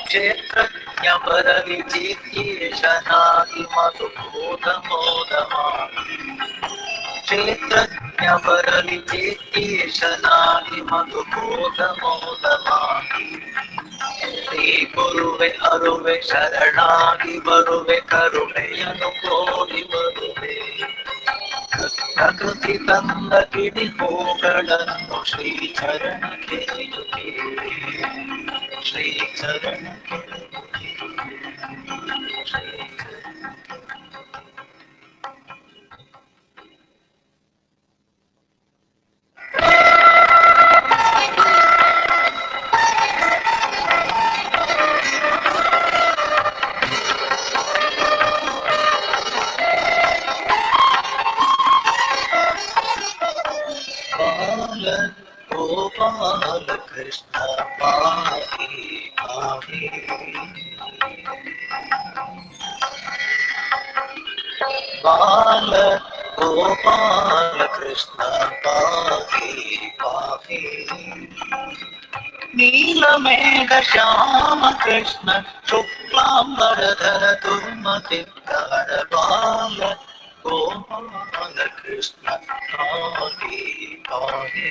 क्षेत्रज्ञपरविचित्येषनादिमधुबोधमोदमाहि ಶ್ರೀ ಗುರುವೆ ಅರುವೆ ಶರಣಾಗಿ ಬರುವೆ ಕರುಣೆ ಅನುಕೋರಿ ಬರುವೆ ಪ್ರಕೃತಿ ತಂದ ಕಿಡಿ ಹೂಗಳನ್ನು ಶ್ರೀ ಚರಣಕ್ಕೆ ಶ್ರೀ ಚರಣಕ್ಕೆ गोपाल कृष्ण पाहि पाहि बाल गोपाल कृष्ण पाहि पाहि नीलमेघ श्याम कृष्ण शुक्लांबरधर दुर्मतिधर बाल गोपाल कृष्ण पाहि पाहि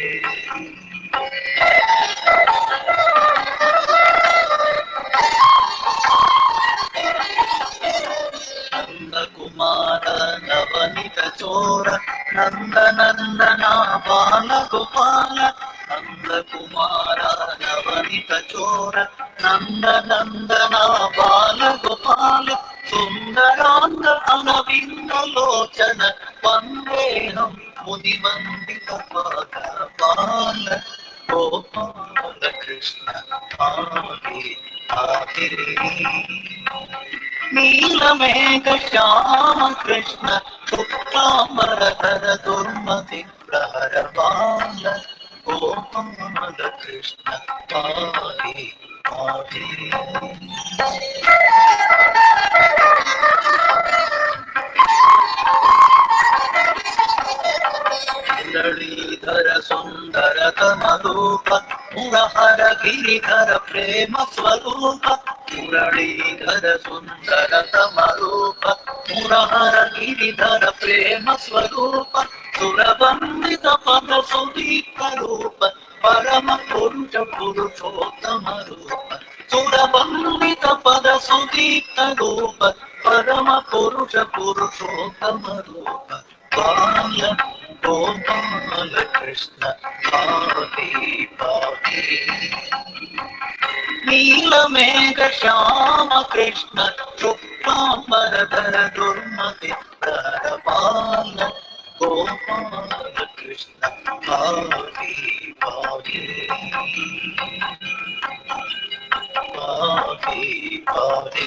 नंद कुमार नवनीत चोर नंद नंदना बाल गोपाल नंद कुमार नवनीत चोर नंद नंदना बाल गोपाल सुंदरांग अनविंद लोचन वंदेहं मुनिवंदित पाद बाल गोपाल कृष्ण पाहि पाहि नीलमेघ श्याम कृष्ण शुक्लांबरधर दुर्मति प्रहर बाल गोपाल कृष्ण पाहि पाहि मुरलीधर सुंदर तमरूप मुरहर गिरिधर प्रेम स्वरूप मुरलीधर सुंदर तमरूप मुरहर गिरिधर प्रेम स्वरूप सुरवंदित पद सुदीप्त रूप परम पुरुष पुरुषोत्तम रूप सुरवंदित पद सुदीप्त रूप परम पुरुष पुरुषोत्तम रूप बाल गोपाल कृष्ण पाहि पाहि नीलमेघ श्याम कृष्ण शुक्लांबरधर दुर्मति प्रहर बाल गोपाल कृष्ण पाहि पाहि पाहि पाहि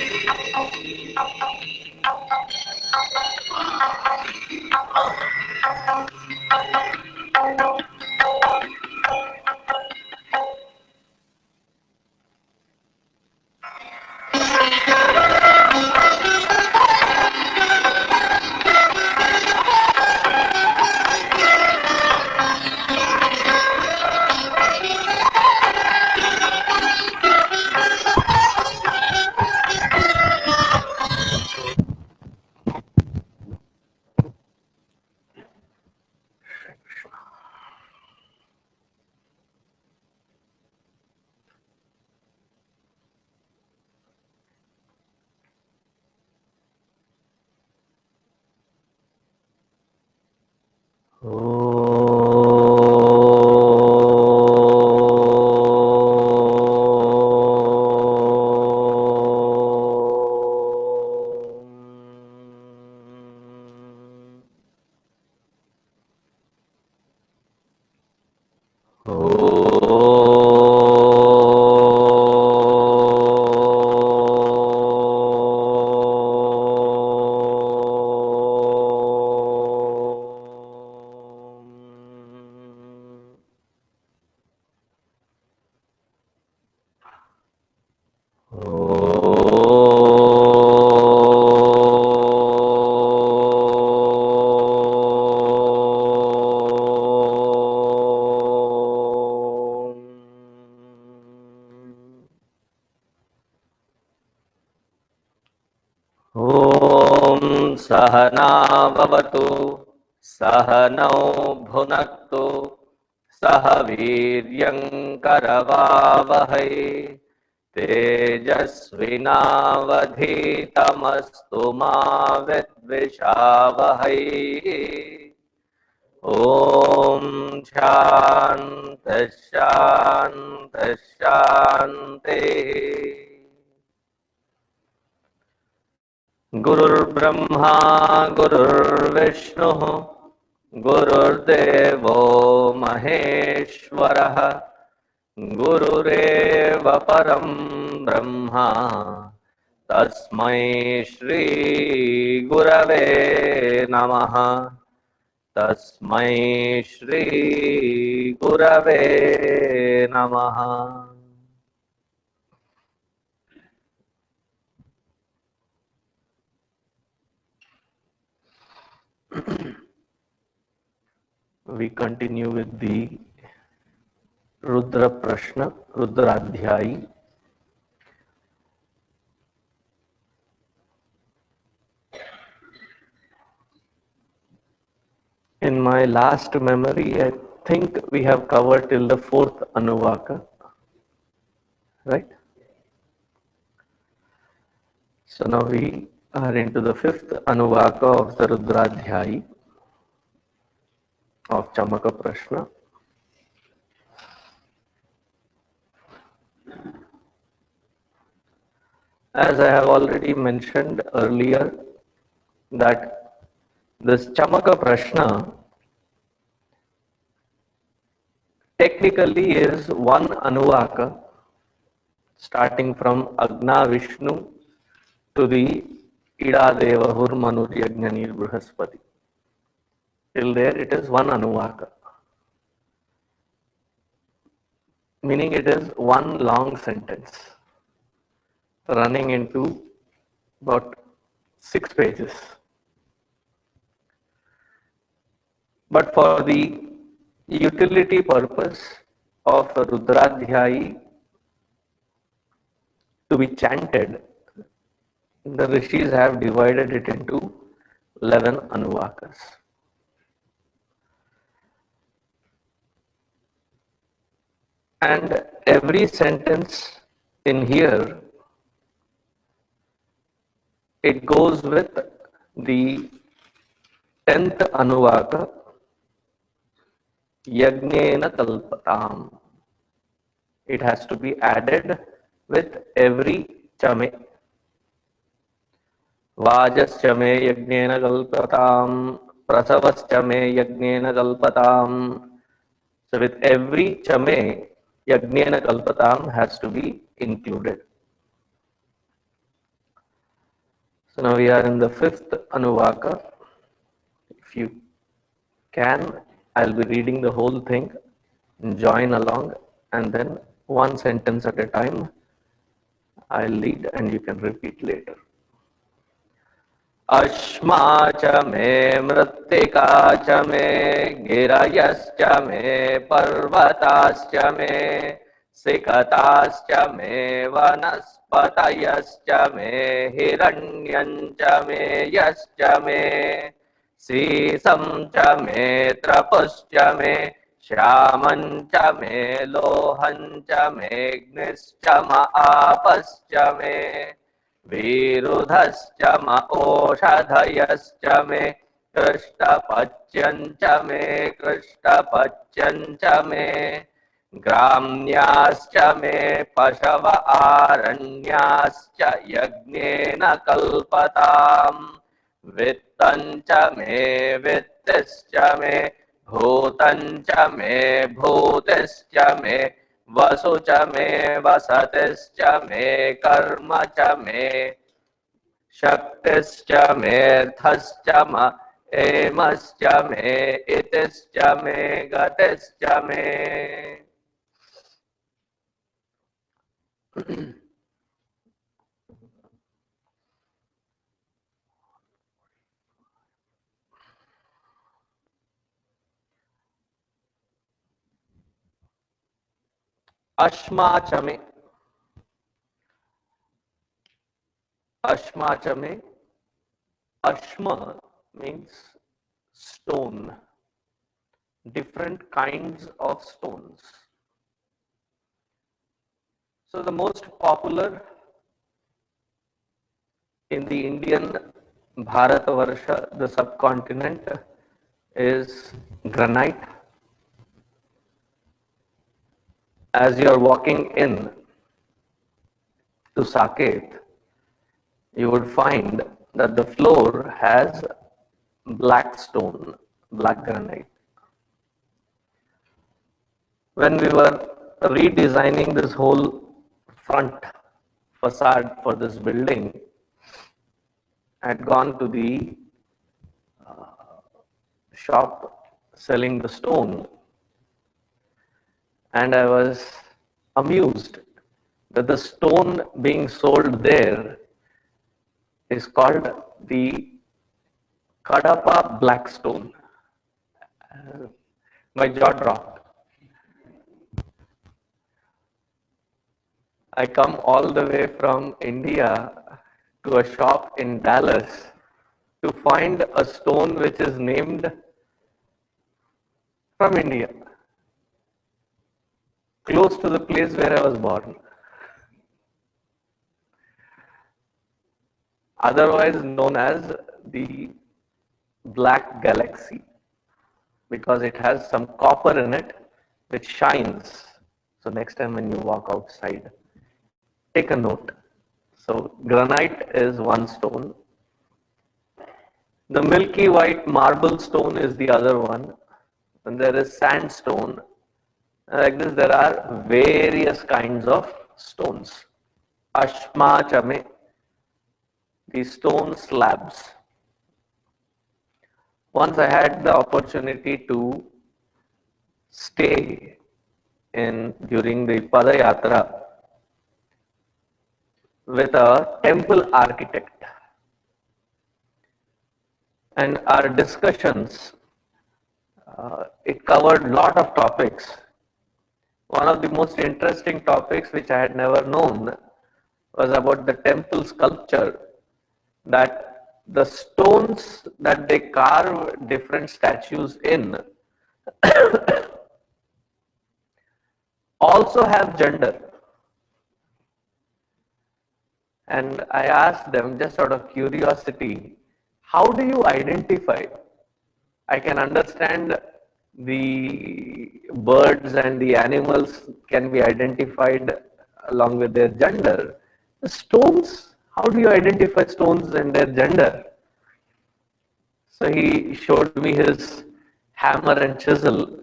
सहनाववतु सहनौ भुनक्तु सह वीर्यङ्करवावहै तेजस्विनावधीतमस्तु मा विद्विषावहै। ॐ शान्तिः शान्तिः शान्तिः। गुरुर्ब्रह्मा गुरुर्विष्णुः गुरुर्देवो महेश्वरः गुरुरेव परं ब्रह्मा तस्मै श्री गुरवे नमः। तस्मै श्री गुरवे नमः। We continue with the Rudra Prashna, Rudradhyayi. In my last memory, I think we have covered till the 4th Anuvaka, right? So now we are into the 5th Anuvaka of the Rudradhyayi of Chamaka Prashna. As I have already mentioned earlier, that this chamaka Prashna technically is one Anuvaka starting from Agna Vishnu to the Ida Deva Hurmanur Yajna Brihaspati. Till there it is one Anuvaka, meaning it is one long sentence running into about 6 pages. But for the utility purpose of a Rudradhyayi to be chanted, the rishis have divided it into 11 Anuvakas. And every sentence in here, it goes with the 10th Anuvaka, Yajnena kalpantAM. It has to be added with every chame. Vajascha me yajnena kalpantAM, prasavascha me yajnena kalpantAM. So with every chame, yajnena kalpantAM has to be included. So now we are in the 5th Anuvaka. If you can, I'll be reading the whole thing, join along, and then one sentence at a time I'll lead and you can repeat later. ashmA cha me mrittika cha me girayashcha me parvatAshcha me sikatAshcha me vanaspatayashcha me hiraNyaM me yashcha me sIsaM me trapushcha me shyAmaM me lohaM me.agnishcha Apashcha me vIrudhashcha oShadhayashcha me sIsTapachyaM me grAmyashcha me pashava AraNyAshcha yajnena kalpantAM vittaM me vittishcha me bhUtaM me bhUtishcha me vasucha me vasatishcha me karmacha me shaktischa me thascha emascha me ittischa me gatischa me. ashmA me. ashmA me ashmA means stone, different kinds of stones. So the most popular in the Indian Bharatavarsha, the subcontinent, is granite. As you are walking in to Saket, you would find that the floor has black stone, black granite. When we were redesigning this whole front facade for this building, I had gone to the shop selling the stone, and I was amused that the stone being sold there is called the Kadapa black stone. My jaw dropped. I come all the way from India to a shop in Dallas to find a stone which is named from India, close to the place where I was born. Otherwise known as the black galaxy, because it has some copper in it which shines. So next time when you walk outside, take a note. So granite is one stone. The milky white marble stone is the other one. And there is sandstone. Like this, there are various kinds of stones. ashmA, the stone slabs. Once I had the opportunity to stay during the Padayatra with a temple architect, and our discussions, it covered a lot of topics. One of the most interesting topics which I had never known was about the temple sculpture, that the stones that they carve different statues in also have gender. And I asked them, just out of curiosity, how do you identify? I can understand the birds and the animals can be identified along with their gender. The stones, how do you identify stones and their gender? So he showed me his hammer and chisel.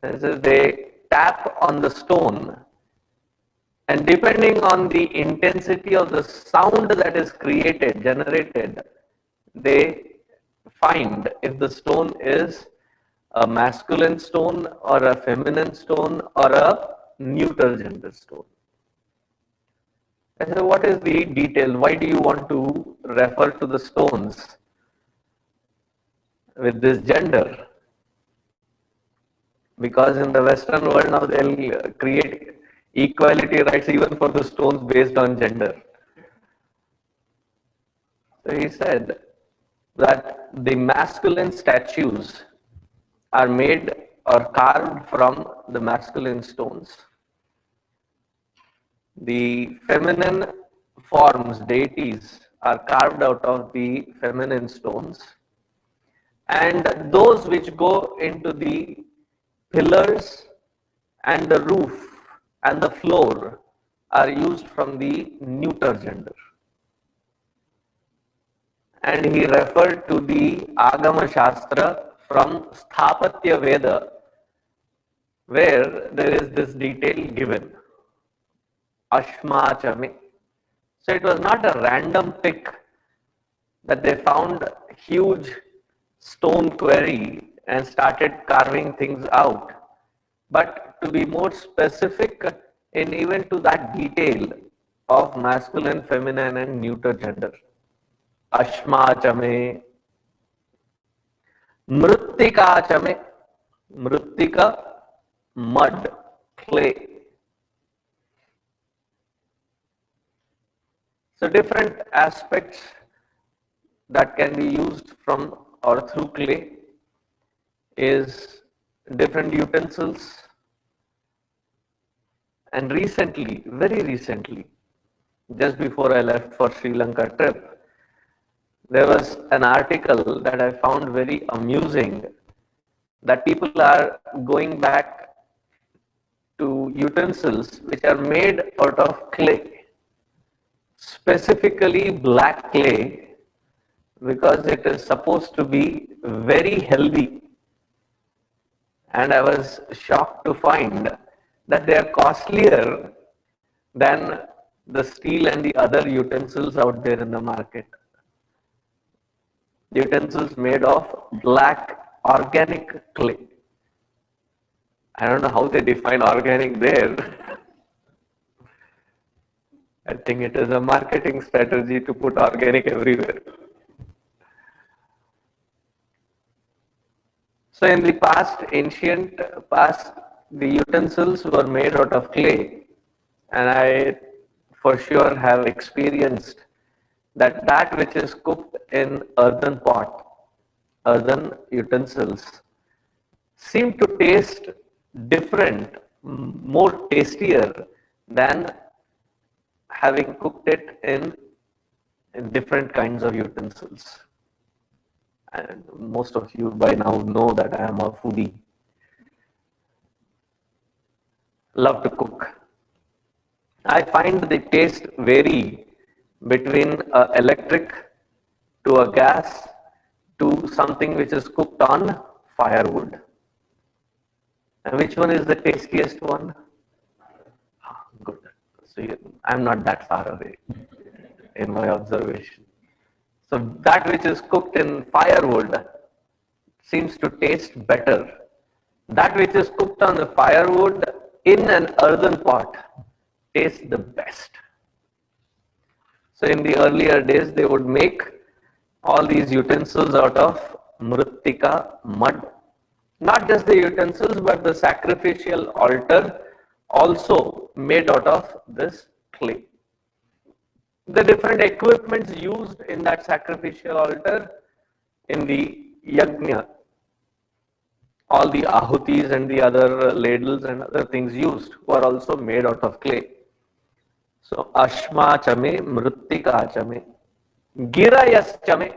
And so they tap on the stone, and depending on the intensity of the sound that is generated, they find if the stone is a masculine stone or a feminine stone or a neuter gender stone. I said, what is the detail? Why do you want to refer to the stones with this gender? Because in the Western world now they'll create equality rights even for the stones based on gender. So he said that the masculine statues are made or carved from the masculine stones. The feminine forms, deities, are carved out of the feminine stones. And those which go into the pillars and the roof and the floor are used from the neuter gender. And he referred to the Agama Shastra from Sthapatya Veda, where there is this detail given, ashmA. So it was not a random pick that they found huge stone quarry and started carving things out, but to be more specific in even to that detail of masculine, feminine and neuter gender. ashmA, mrittika, mrittika, mud, clay. So different aspects that can be used from or through clay is different utensils. And recently, very recently, just before I left for Sri Lanka trip, there was an article that I found very amusing, that people are going back to utensils which are made out of clay, specifically black clay, because it is supposed to be very healthy. And I was shocked to find that they are costlier than the steel and the other utensils out there in the market. Utensils made of black organic clay. I don't know how they define organic there. I think it is a marketing strategy to put organic everywhere. So in the past, ancient past, the utensils were made out of clay, and I for sure have experienced that which is cooked in earthen pot, earthen utensils, seem to taste different, more tastier than having cooked it in different kinds of utensils. And most of you by now know that I am a foodie. Love to cook. I find the taste vary between electric to a gas to something which is cooked on firewood. And which one is the tastiest one? Good. So I'm not that far away in my observation. So that which is cooked in firewood seems to taste better. That which is cooked on the firewood in an earthen pot tastes the best. So in the earlier days, they would make all these utensils out of mrittika, mud. Not just the utensils, but the sacrificial altar also made out of this clay. The different equipments used in that sacrificial altar, in the yajna, all the ahutis and the other ladles and other things used were also made out of clay. So ashmA me, mrittika me, girayashcha me,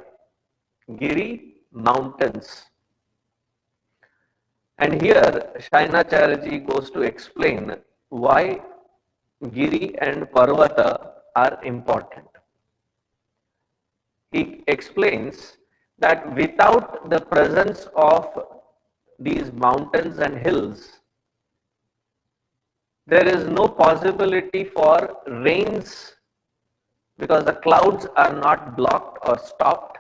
giri, mountains. And here Shainacharya goes to explain why giri and parvata are important. He explains that without the presence of these mountains and hills, there is no possibility for rains, because the clouds are not blocked or stopped.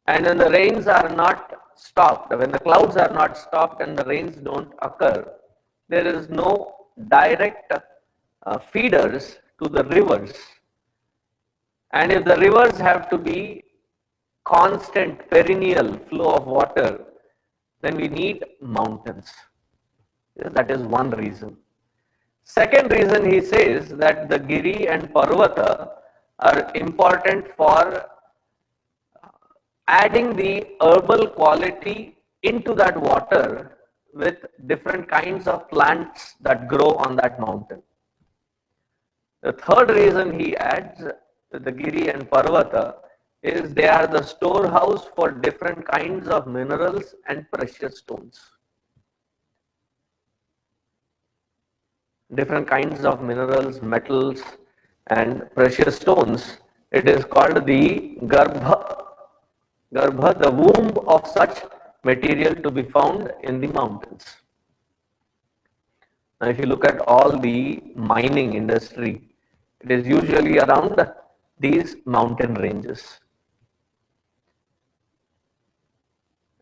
And when the rains are not stopped, when the clouds are not stopped and the rains don't occur, there is no direct feeders to the rivers. And if the rivers have to be constant, perennial flow of water, then we need mountains. That is one reason. Second reason, he says that the giri and parvata are important for adding the herbal quality into that water with different kinds of plants that grow on that mountain. The third reason he adds the giri and parvata is they are the storehouse for different kinds of minerals and precious stones. Different kinds of minerals, metals and precious stones. It is called the garbha, the womb of such material to be found in the mountains. Now if you look at all the mining industry, it is usually around these mountain ranges.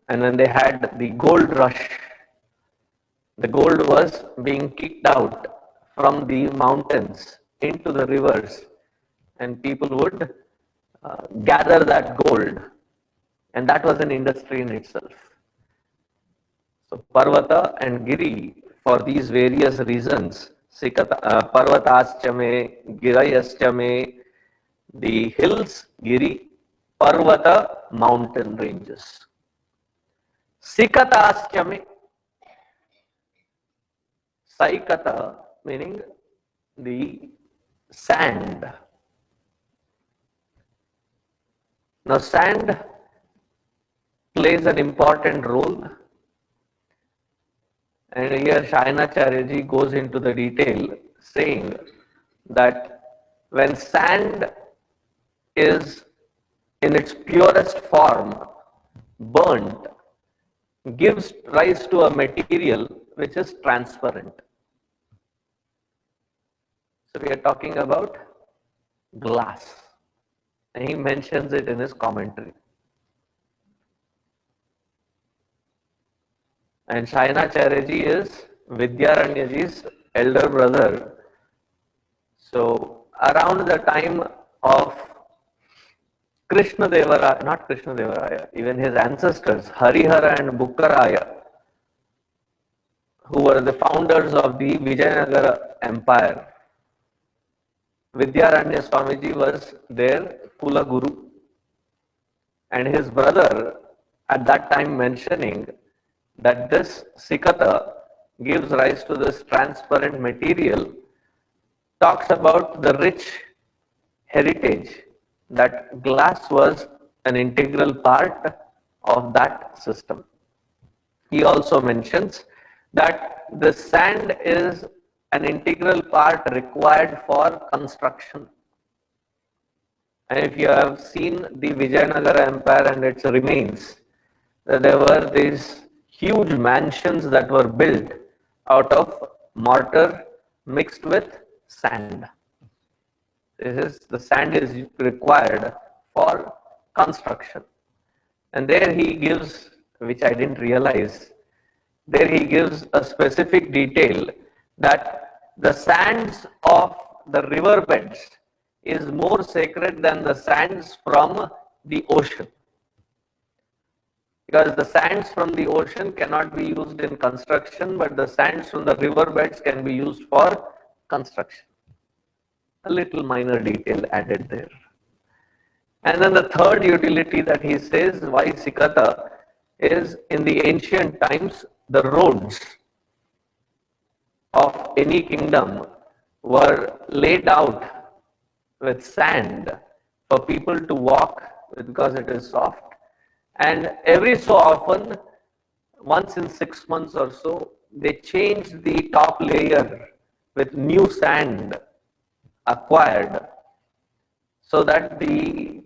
And when they had the gold rush, the gold was being kicked out from the mountains into the rivers, and people would gather that gold, and that was an industry in itself. So parvata and giri, for these various reasons, parvatAshcha me, girayashcha me, the hills, giri, parvata mountain ranges. SikatAshcha me, sikata meaning the sand. Now sand plays an important role, and here shyAmaM goes into the detail saying that when sand is in its purest form burnt, gives rise to a material which is transparent. So we are talking about glass, and he mentions it in his commentary. And shyAmaM is Vidyaranyaji's elder brother. So around the time of Krishna Devaraya, not Krishna Devaraya, even his ancestors, Harihara and Bukkaraya, who were the founders of the Vijayanagara Empire, Vidyaranya Swamiji was their Kula Guru, and his brother at that time mentioning that this sikata gives rise to this transparent material, talks about the rich heritage that glass was an integral part of that system. He also mentions that the sand is an integral part required for construction. And if you have seen the Vijayanagara Empire and its remains, there were these huge mansions that were built out of mortar mixed with sand. The sand is required for construction. And there he gives, which I didn't realize, there he gives a specific detail that the sands of the riverbeds is more sacred than the sands from the ocean. Because the sands from the ocean cannot be used in construction, but the sands from the riverbeds can be used for construction. A little minor detail added there. And then the third utility that he says why sikata is, in the ancient times, the roads of any kingdom were laid out with sand for people to walk because it is soft. And every so often, once in 6 months or so, they change the top layer with new sand acquired so that the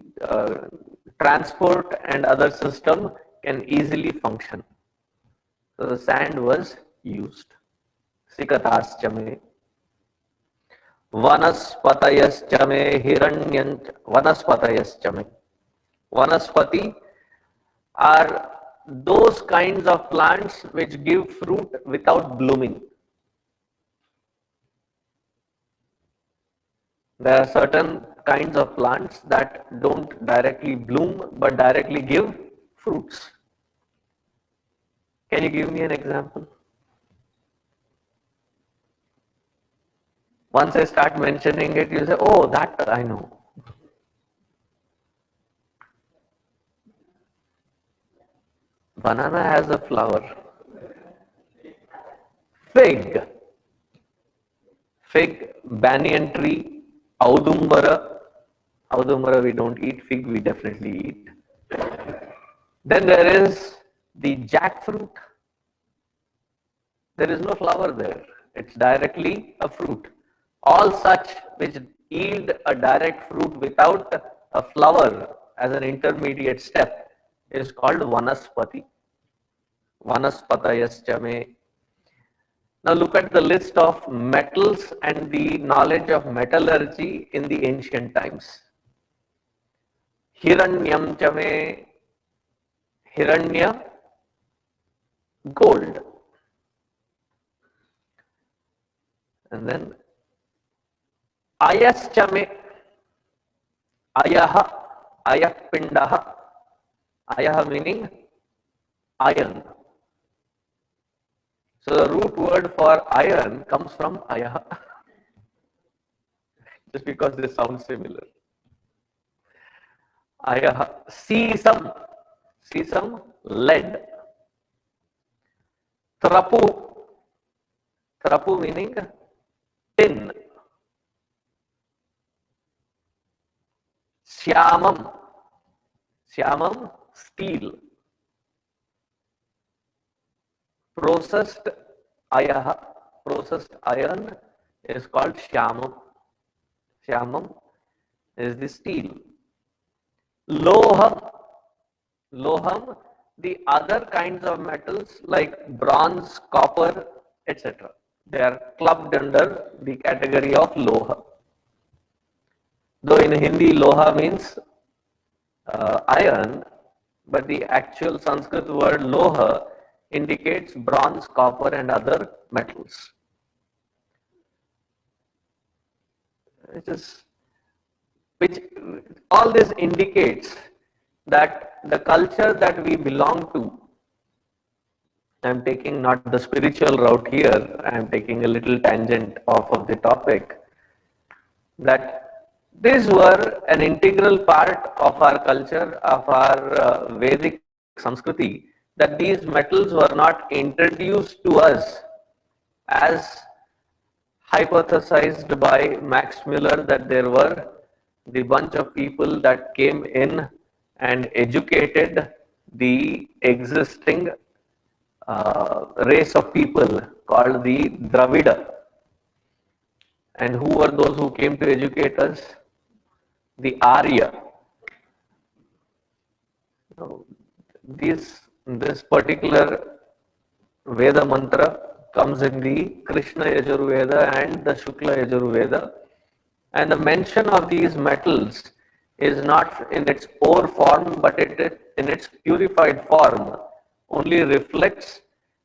transport and other system can easily function. So the sand was used. sikatAshcha me, vanaspatayashcha me, hiraNyaM, vanaspatayashcha me. Vanaspati are those kinds of plants which give fruit without blooming. There are certain kinds of plants that don't directly bloom but directly give fruits. Can you give me an example? Once I start mentioning it, you say, oh, that I know. Banana has a flower. Fig. Fig, banyan tree, audumbara. Audumbara we don't eat, fig we definitely eat. Then there is the jackfruit. There is no flower there. It's directly a fruit. All such which yield a direct fruit without a flower as an intermediate step is called vanaspati. Vanaspatayashcha me. Now look at the list of metals and the knowledge of metallurgy in the ancient times. hiraNyaM me, hiranya, gold. And then ayashcha me, ayaha, ayapindaha. Ayaha meaning iron. So the root word for iron comes from ayaha, just because they sound similar. ayah, sIsaM, sIsaM, lead. Trapu, trapu meaning tin. shyAmaM, shyAmaM, steel. Processed ayah, processed iron is called shyAmaM. shyAmaM is the steel. lohaM, lohaM, the other kinds of metals like bronze, copper, etc. They are clubbed under the category of loha. Though in Hindi loha means iron, but the actual Sanskrit word loha indicates bronze, copper and other metals. Which all this indicates that the culture that we belong to, I am taking not the spiritual route here, I am taking a little tangent off of the topic, that these were an integral part of our culture, of our Vedic Sanskriti, that these metals were not introduced to us as hypothesized by Max Muller, that there were the bunch of people that came in and educated the existing race of people called the Dravida. And who were those who came to educate us? The Arya. This particular Veda mantra comes in the Krishna Yajurveda and the Shukla Yajurveda, and the mention of these metals is not in its ore form, but in its purified form only reflects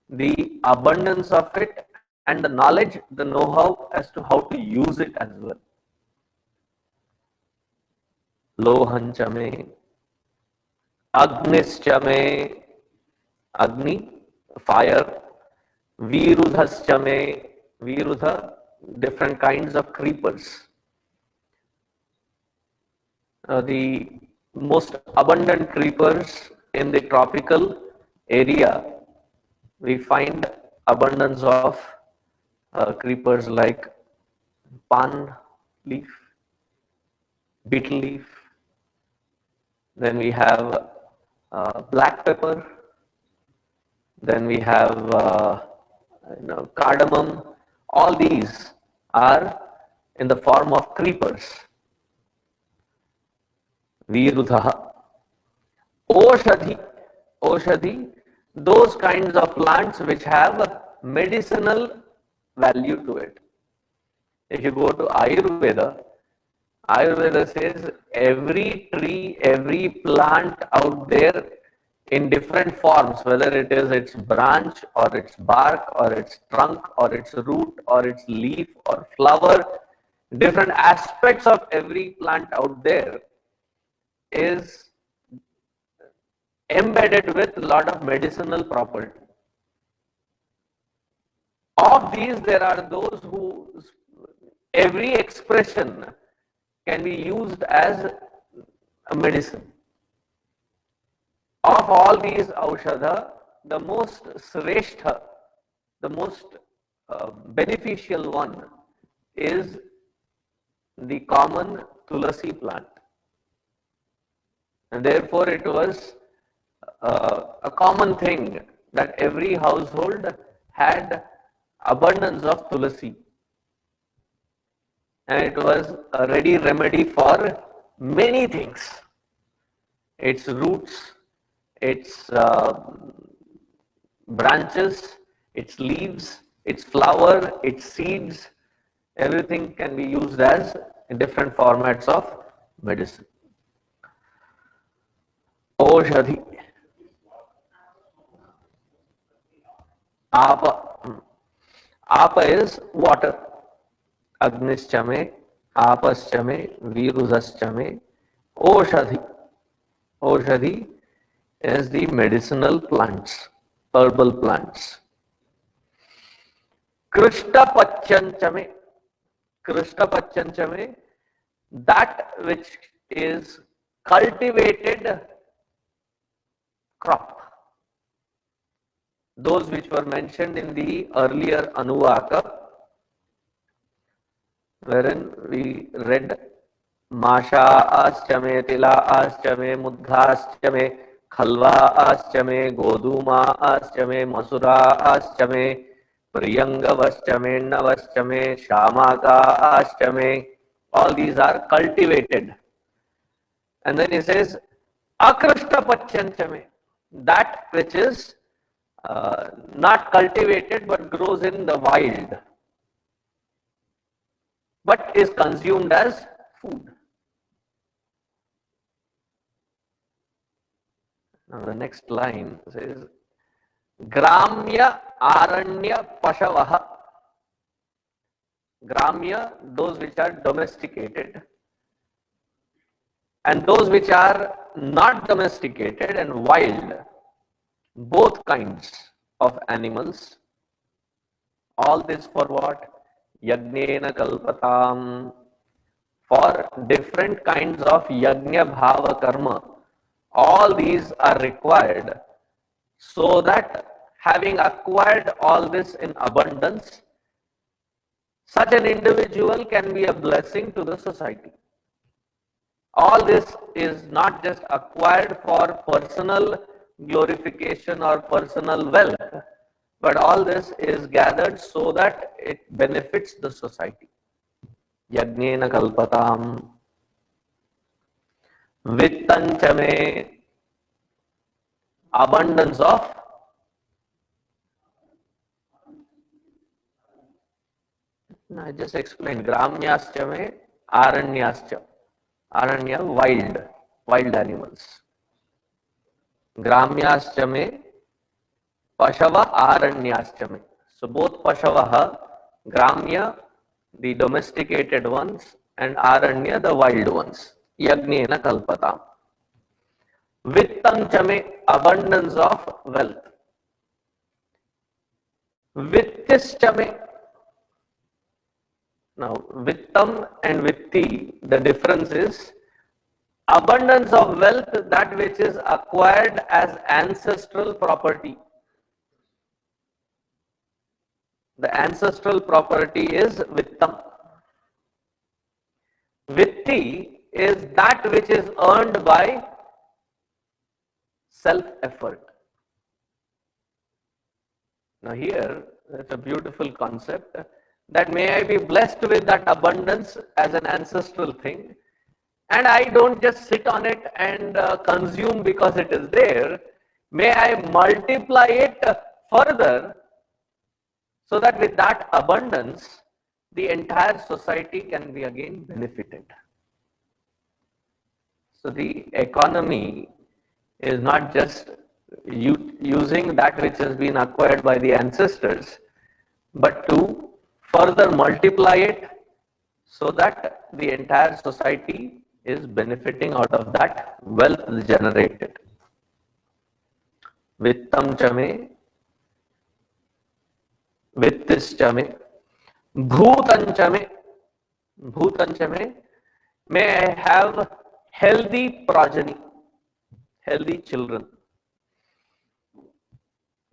the abundance of it and the knowledge, the know-how as to how to use it as well. lohaM me, agnishcha me, Agni, fire, vIrudhashcha me, Virudha, different kinds of creepers. The most abundant creepers in the tropical area, we find abundance of creepers like pan leaf, beetle leaf, then we have black pepper, then we have cardamom. All these are in the form of creepers. vIrudhashcha. oShadhi, those kinds of plants which have medicinal value to it. If you go to Ayurveda, Ayurveda says every tree, every plant out there in different forms, whether it is its branch or its bark or its trunk or its root or its leaf or flower, different aspects of every plant out there is embedded with a lot of medicinal property. Of these, there are those who every expression can be used as a medicine. Of all these aushadha, the most sreshtha, the most beneficial one is the common tulasi plant. And therefore it was a common thing that every household had abundance of tulasi. And it was a ready remedy for many things. Its roots, its branches, its leaves, its flower, its seeds, everything can be used as different formats of medicine. oShadhi. Apa is water. Agnishcha me, Apashcha me, vIrudhashcha me, oShadhi. oShadhi is the medicinal plants, herbal plants. Krishtapachyancha me, Krishtapachyancha me, that which is cultivated crop, those which were mentioned in the earlier Anuvaka, wherein we read Masha'ashcha, tila'ashcha, mudghashcha, khalwa'ashcha, goduma'ashcha, masura'ashcha, priyangavashcha, navashcha, shamaka, all these are cultivated. And then he says, akrishtapatyam, that which is not cultivated but grows in the wild, but is consumed as food. Now the next line says, Gramya Aranya Pashavaha. Gramya, those which are domesticated, and those which are not domesticated and wild, both kinds of animals. All this for what? Yajnena kalpantAM, for different kinds of yajna bhava karma. All these are required so that having acquired all this in abundance, such an individual can be a blessing to the society. All this is not just acquired for personal glorification or personal wealth, but all this is gathered so that it benefits the society. Yajnena kalpantAM, vittaM, abundance of I just explained, grAmyAshcha, AraNyAshcha. AraNyAM, wild animals. grAmyAshcha, pashava, AraNyAshcha. So both pashava, grAmya, the domesticated ones, and AraNya, the wild ones. Yajnena kalpantAM. vittaM, abundance of wealth. vittishcha. Now, vittaM and vitti, the difference is abundance of wealth, that which is acquired as ancestral property. The ancestral property is vittaM. Vitti is that which is earned by self-effort. Now here, that's a beautiful concept, that may I be blessed with that abundance as an ancestral thing, and I don't just sit on it and consume because it is there. May I multiply it further so that with that abundance, the entire society can be again benefited. So the economy is not just using that which has been acquired by the ancestors, but to further multiply it so that the entire society is benefiting out of that wealth generated. vittaM, vittishcha, bhUtaM, may I have healthy progeny, healthy children.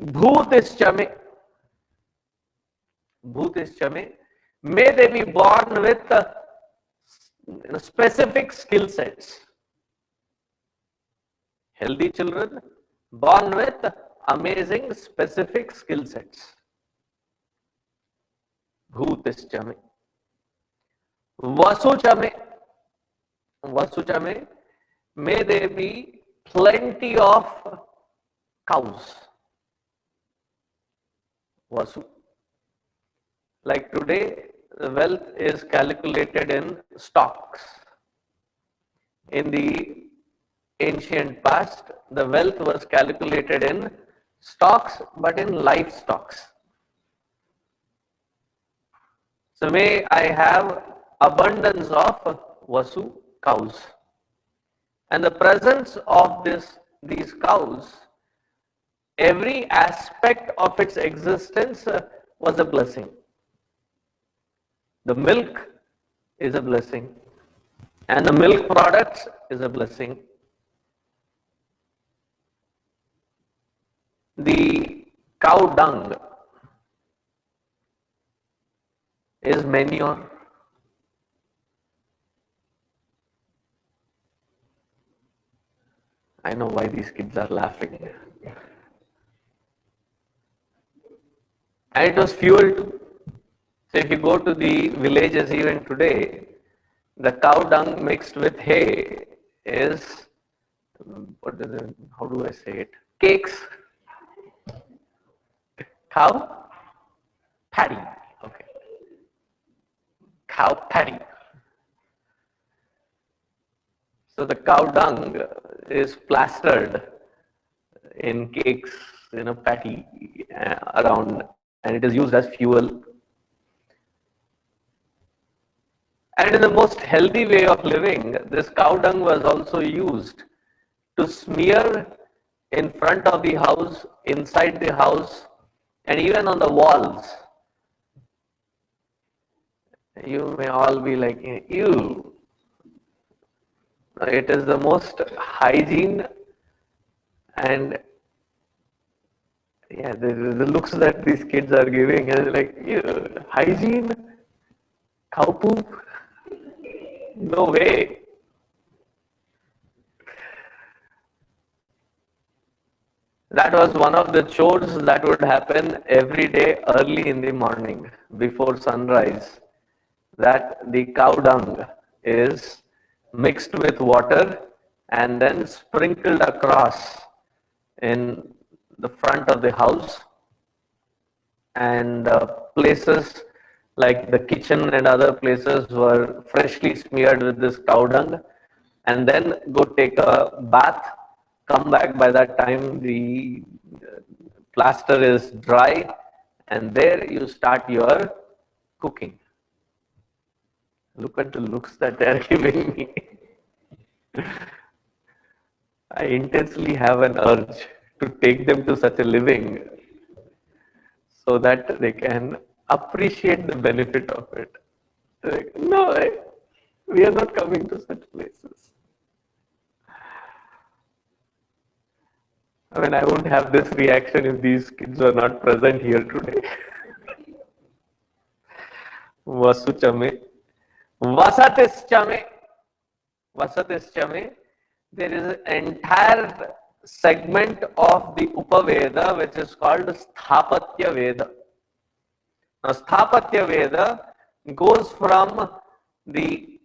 bhUtishcha, may they be born with specific skill sets. Healthy children born with amazing specific skill sets. bhUtishcha. Vasuchame, may there be plenty of cows. Vasu. Like today, the wealth is calculated in stocks. In the ancient past, the wealth was calculated in stocks, but in livestock. So may I have abundance of Vasu, cows. And the presence of these cows, every aspect of its existence was a blessing. The milk is a blessing, and the milk products is a blessing. the cow dung is manure. I know why these kids are laughing. And it was fuel too. So if you go to the villages even today, the cow dung mixed with hay is, how do I say it? Cakes. Cow patty. Okay. Cow patty. So the cow dung is plastered in cakes, patty around, and it is used as fuel. And in the most healthy way of living, this cow dung was also used to smear in front of the house, inside the house, and even on the walls. You may all be like, ew. It is the most hygiene, and yeah, the looks that these kids are giving is like, ew, hygiene, cow poop, no way. That was one of the chores that would happen every day early in the morning before sunrise, that the cow dung is mixed with water and then sprinkled across in the front of the house, and places like the kitchen and other places were freshly smeared with this cow dung, and then go take a bath, come back. By that time the plaster is dry, and there you start your cooking. Look at the looks that they are giving me. I intensely have an urge to take them to such a living so that they can appreciate the benefit of it. Like, no, we are not coming to such places. I mean, I wouldn't have this reaction if these kids were not present here today. Vasuchame. Vasatischame. Vasatischame. There is an entire segment of the Upaveda which is called Sthapatya Veda. Now, Sthapatya Veda goes from the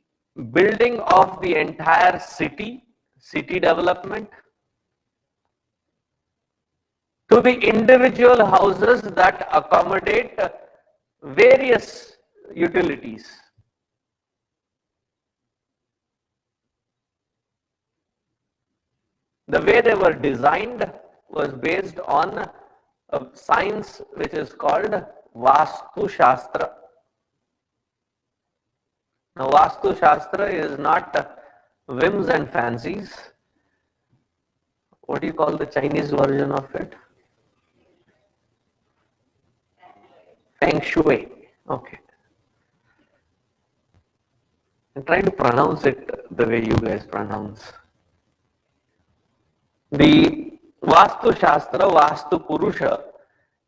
building of the entire city development, to the individual houses that accommodate various utilities. The way they were designed was based on a science which is called Vastu Shastra. Now, Vastu Shastra is not whims and fancies. What do you call the Chinese version of it? Feng Shui. Okay. I'm trying to pronounce it the way you guys pronounce. The Vastu Shastra, Vastu Purusha,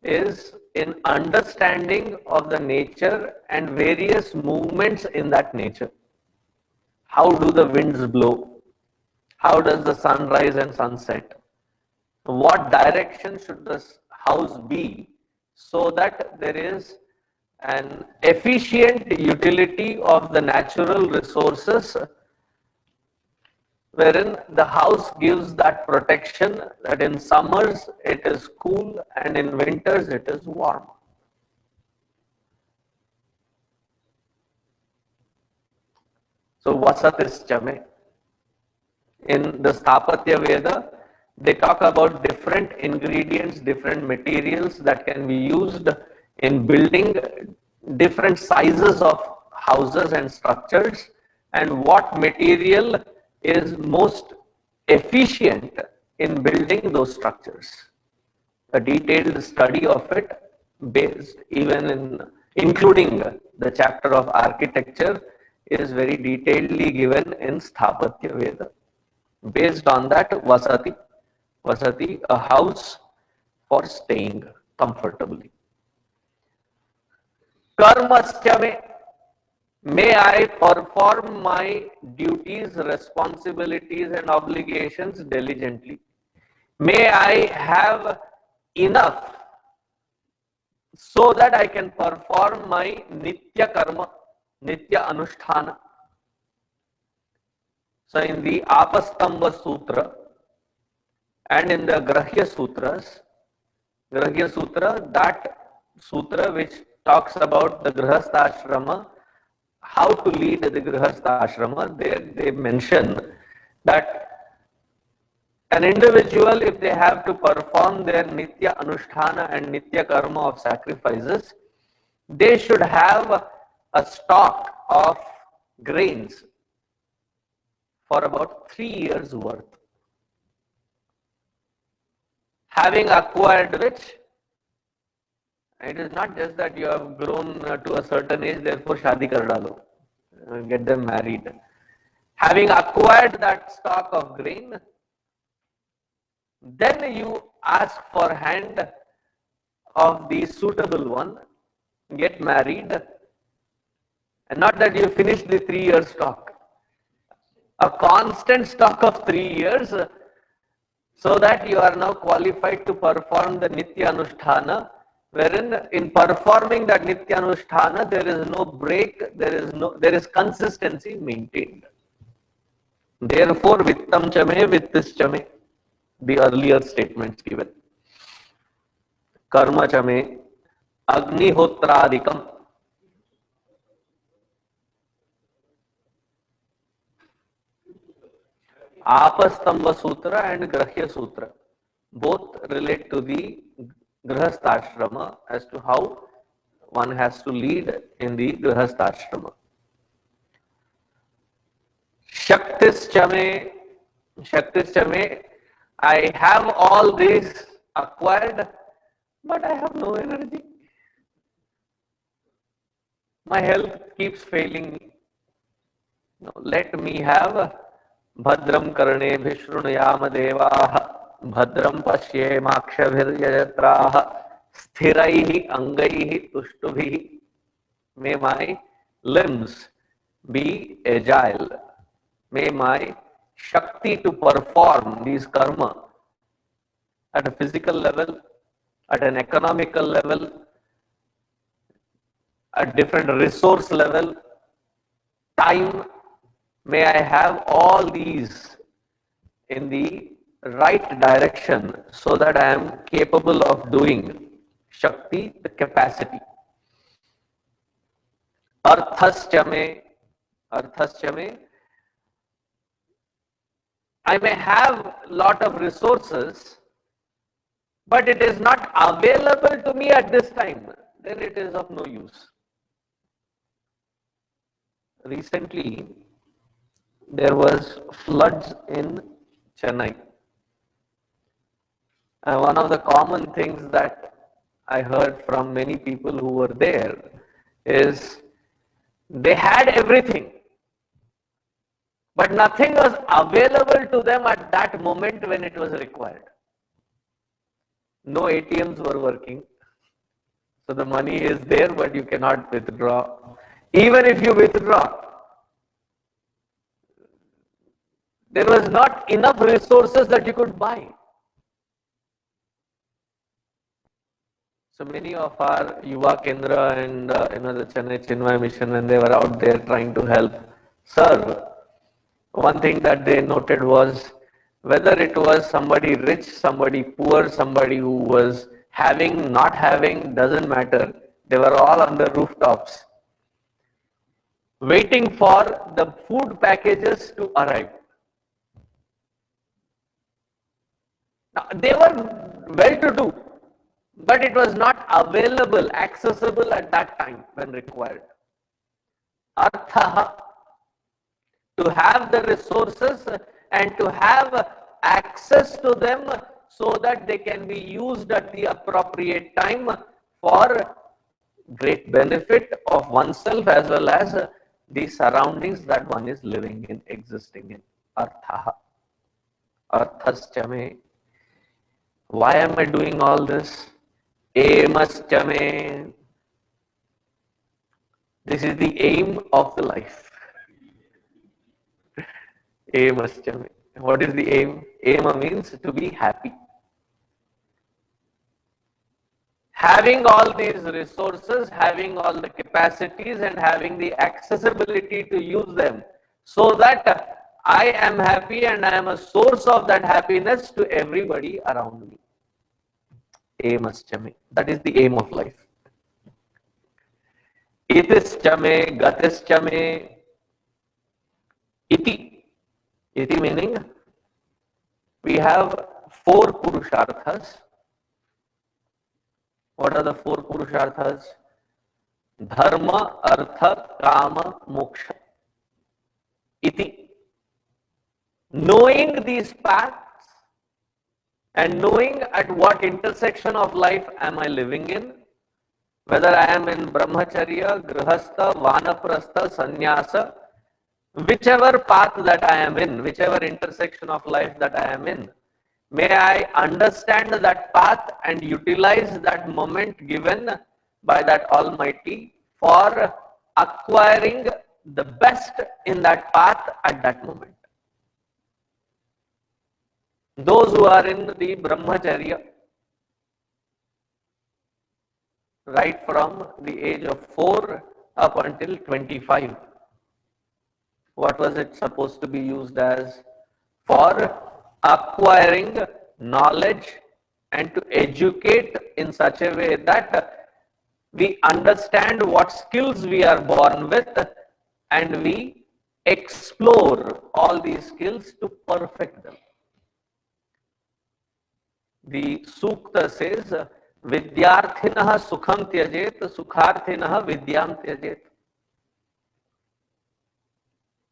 is in understanding of the nature and various movements in that nature. How do the winds blow? How does the sun rise and sunset? What direction should this house be so that there is an efficient utility of the natural resources, wherein the house gives that protection that in summers it is cool and in winters it is warm. So Vasatischame. In the Sthapatya Veda, they talk about different ingredients, different materials that can be used in building different sizes of houses and structures, and what material is most efficient in building those structures. A detailed study of it, based even in including the chapter of architecture, is very detailedly given in Sthapatya Veda. Based on that, Vasati, a house for staying comfortably. Karmascha me, may I perform my duties, responsibilities and obligations diligently. May I have enough so that I can perform my nitya karma, nitya anusthana. So in the Apastamba Sutra and in the Grahya Sutras, Grahya Sutra, that sutra which talks about the grihastha how to lead the grihastha there they mention that an individual, if they have to perform their nitya anusthana and nitya karma of sacrifices, they should have a stock of grains for about 3 years worth. Having acquired which, it is not just that you have grown to a certain age, therefore shadi kar dalo, get them married. Having acquired that stock of grain, then you ask for hand of the suitable one, get married, and not that you finish the 3 year stock. A constant stock of 3 years, so that you are now qualified to perform the nitya anusthana, wherein in performing that nitya anusthana there is no break, there is consistency maintained. Therefore vittaM cha me, vittishcha me, the earlier statements given. Karma cha me, agnihotradikam. Apastamba Sutra and Grahya Sutra both relate to the grihastha as to how one has to lead in the grihastha. Shaktischa me, I have all these acquired, but I have no energy. My health keeps failing me. Now, let me have bhadram karne bhishrunayam devaah bhadram pashyemakshabhiryajatraah sthiraihi angaihi tushtubhi. May my limbs be agile. May my shakti to perform these karma at a physical level, at an economical level, at different resource level, time, may I have all these in the right direction so that I am capable of doing Shakti, the capacity. Arthascha me, I may have lot of resources, but it is not available to me at this time, then it is of no use. Recently, there was floods in Chennai. And one of the common things that I heard from many people who were there is they had everything, but nothing was available to them at that moment when it was required. No ATMs were working, so the money is there, but you cannot withdraw. Even if you withdraw, there was not enough resources that you could buy. So many of our Yuva Kendra and the Chennai Chinmaya Mission, when they were out there trying to help serve, one thing that they noted was whether it was somebody rich, somebody poor, somebody who was having, not having, doesn't matter. They were all on the rooftops waiting for the food packages to arrive. Now, they were well-to-do, but it was not available, accessible at that time when required. Artha, to have the resources and to have access to them so that they can be used at the appropriate time for great benefit of oneself as well as the surroundings that one is living in, existing in. Artha. Arthascha me. Why am I doing all this? AMascha me. This is the aim of the life. AMascha me. What is the aim? Aim means to be happy. Having all these resources, having all the capacities and having the accessibility to use them so that I am happy and I am a source of that happiness to everybody around me. AMascha me. That is the aim of life. ittischa me, gatischa me. Iti. Iti meaning we have four purusharthas. What are the four purusharthas? Dharma, artha, kama, moksha. Iti. Knowing these paths and knowing at what intersection of life am I living in, whether I am in brahmacharya, grihastha, vanaprastha, sannyasa, whichever path that I am in, whichever intersection of life that I am in, may I understand that path and utilize that moment given by that Almighty for acquiring the best in that path at that moment. Those who are in the brahmacharya, right from the age of 4 up until 25, what was it supposed to be used as? For acquiring knowledge and to educate in such a way that we understand what skills we are born with and we explore all these skills to perfect them. The Sukta says, Vidyarthinah sukham tyajet, sukharthinah vidyam tyajet.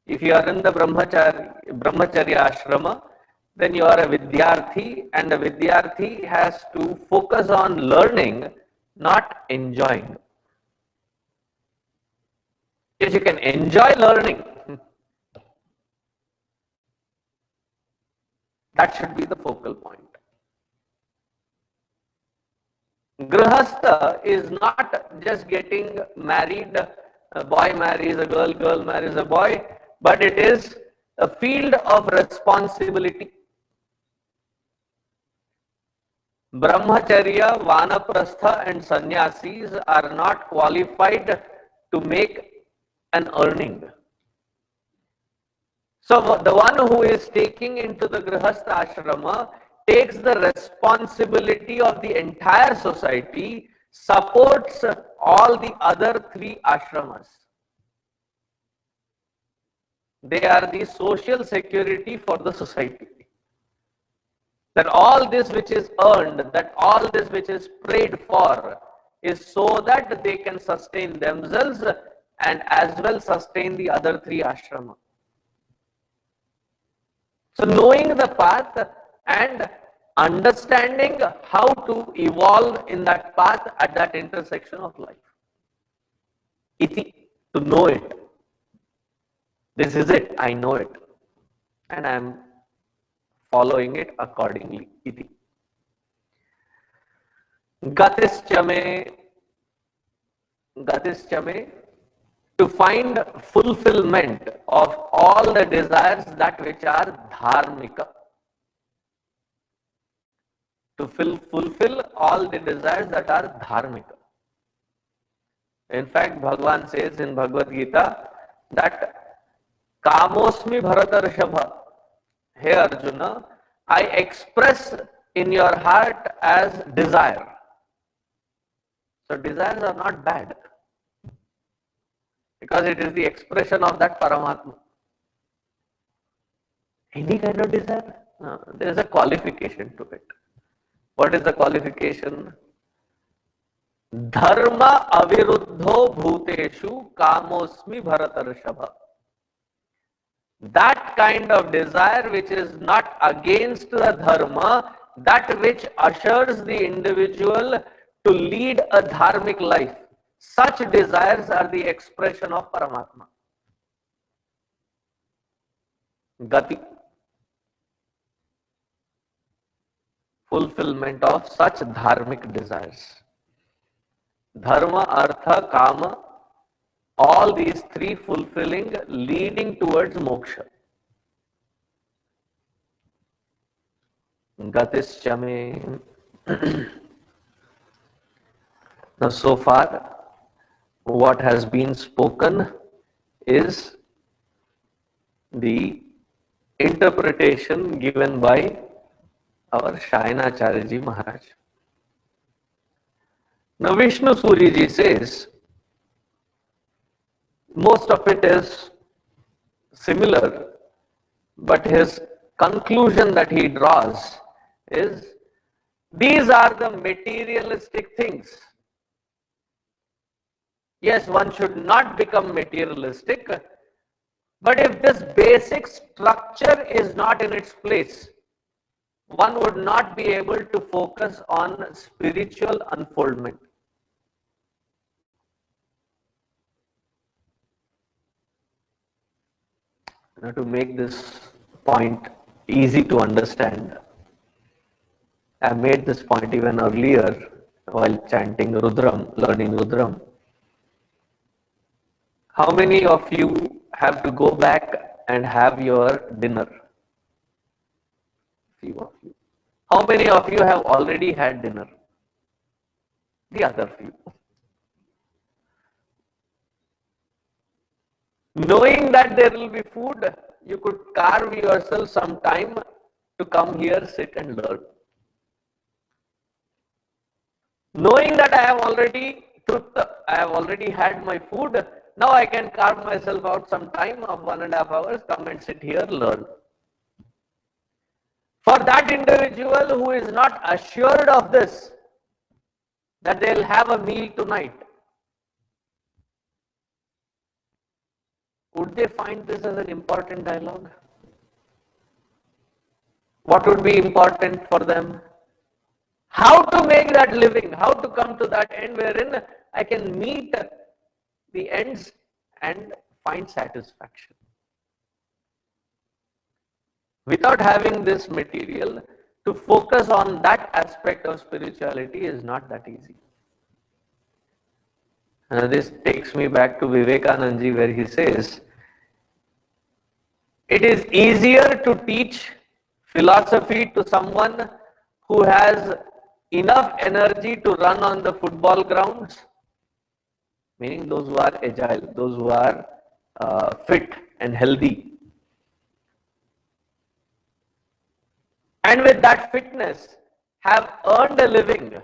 If you are in the brahmacharya ashrama, then you are a vidyarthi, and a vidyarthi has to focus on learning, not enjoying. If you can enjoy learning, that should be the focal point. Grihastha is not just getting married, a boy marries a girl, girl marries a boy, but it is a field of responsibility. Brahmacharya, vanaprastha and sannyasis are not qualified to make an earning. So the one who is taking into the grihastha ashrama takes the responsibility of the entire society, supports all the other three ashramas. They are the social security for the society. That all this which is earned, that all this which is prayed for is so that they can sustain themselves and as well sustain the other three ashramas. So knowing the path and understanding how to evolve in that path at that intersection of life. Iti, to know it. This is it, I know it. And I am following it accordingly. Iti. Gatischa me, to find fulfillment of all the desires that which are dharmika. To fulfill all the desires that are dharmika. In fact, Bhagavan says in Bhagavad Gita that kamosmi bharatarshava. Hey Arjuna, I express in your heart as desire. So desires are not bad, because it is the expression of that Paramatma. Any kind of desire? No, there is a qualification to it. What is the qualification? Dharma aviruddho bhuteshu kamosmi bharatarshava. That kind of desire which is not against the dharma, that which ushers the individual to lead a dharmic life. Such desires are the expression of Paramatma. Gati. fulfillment of such dharmic desires. Dharma, artha, kama, all these three fulfilling, leading towards moksha. Gatischa me. Now, so far, what has been spoken is the interpretation given by our shyAmaM ji Maharaj. Now, Vishnu Suri ji says, most of it is similar, but his conclusion that he draws is, these are the materialistic things. Yes, one should not become materialistic, but if this basic structure is not in its place, one would not be able to focus on spiritual unfoldment. Now, to make this point easy to understand, I made this point even earlier while chanting Rudram, learning Rudram. How many of you have to go back and have your dinner? Few of you. How many of you have already had dinner? The other few. Knowing that there will be food, you could carve yourself some time to come here, sit and learn. Knowing that I have already had my food, now I can carve myself out some time of 1.5 hours, come and sit here, learn. For that individual who is not assured of this, that they'll have a meal tonight, would they find this as an important dialogue? What would be important for them? How to make that living, how to come to that end wherein I can meet the ends and find satisfaction. Without having this material, to focus on that aspect of spirituality is not that easy. This takes me back to Vivekananda ji, where he says, it is easier to teach philosophy to someone who has enough energy to run on the football grounds, meaning those who are agile, those who are fit and healthy. And with that fitness, have earned a living.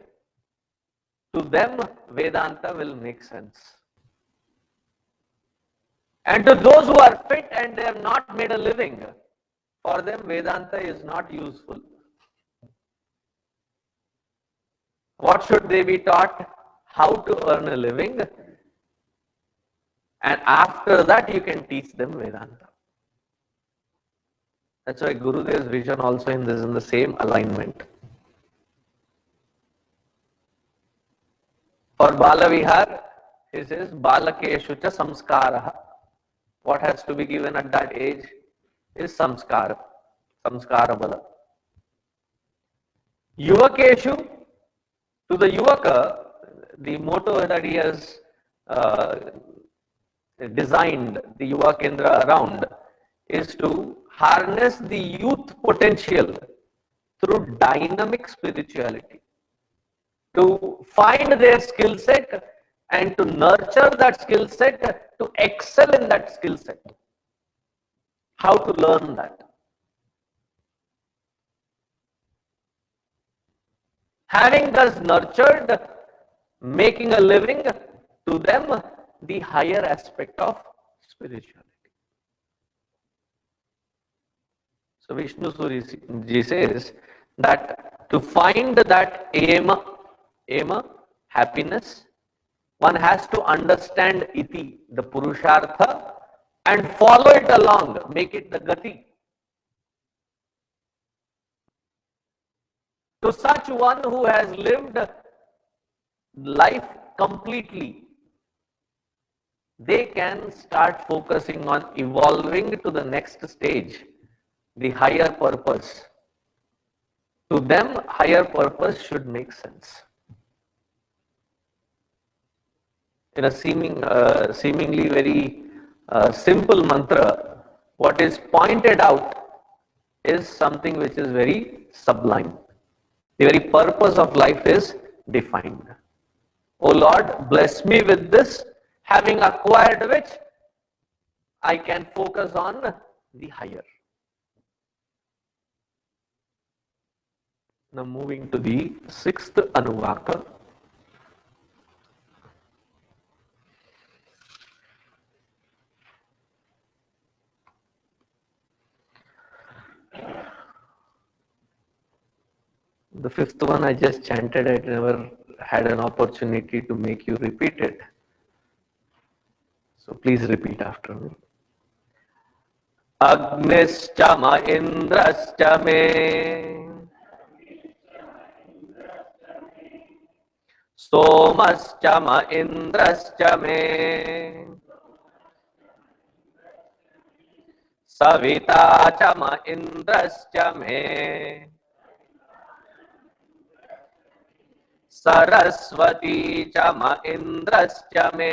To them, Vedanta will make sense. And to those who are fit and they have not made a living, for them Vedanta is not useful. What should they be taught? How to earn a living. And after that you can teach them Vedanta. That's why Gurudev's vision also in the same alignment. For Balavihar, he says, Balakeshu cha samskaraha. What has to be given at that age is samskara, samskara bala. Yuvakeshu, to the Yuvaka, the motto that he has designed the Yuva Kendra around is to harness the youth potential through dynamic spirituality, to find their skill set and to nurture that skill set, to excel in that skill set. How to learn that? Having thus nurtured, making a living, to them the higher aspect of spirituality. So Vishnu Suri ji says that to find that aim, happiness, one has to understand iti, the purushartha, and follow it along, make it the gati. To such one who has lived life completely, they can start focusing on evolving to the next stage, the higher purpose, To them, higher purpose should make sense. In a seemingly very simple mantra, what is pointed out is something which is very sublime. The very purpose of life is defined. O Lord, bless me with this, having acquired which I can focus on the higher. Now moving to the sixth Anuvaka. The fifth one I just chanted, I never had an opportunity to make you repeat it. So please repeat after me. Agnischa indrascha me, somascha indrascha me, savitacha indrascha me, saraswati cha indrascha me,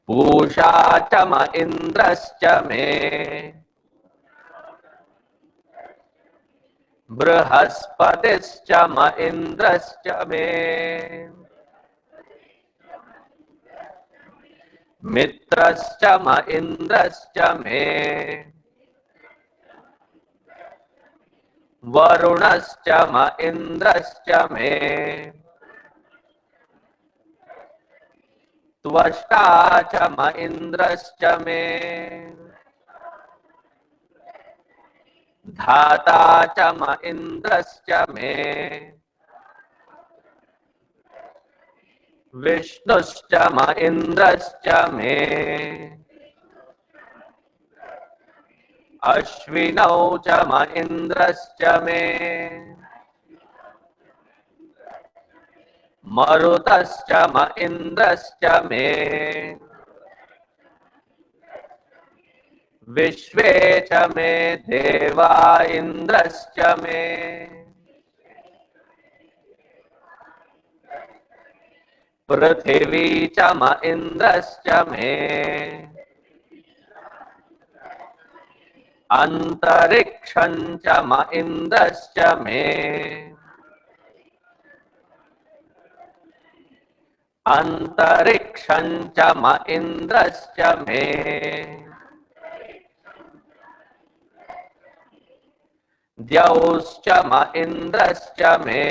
Pusha cha indrascha me, bhRahaspatayashcha indrascha me, mitrascha indrascha me, varunascha indrascha me, tvashta indrascha me, dhata indrascha me, vishnuscha indrascha me, ashvinau cha indrascha me, marutascha indrascha me, Vishve cha me deva indrascha me, Prithvi cha indrascha me, Antarikshan cha indrascha me, Antarikshan cha indrascha me, Dyauscha indrascha me,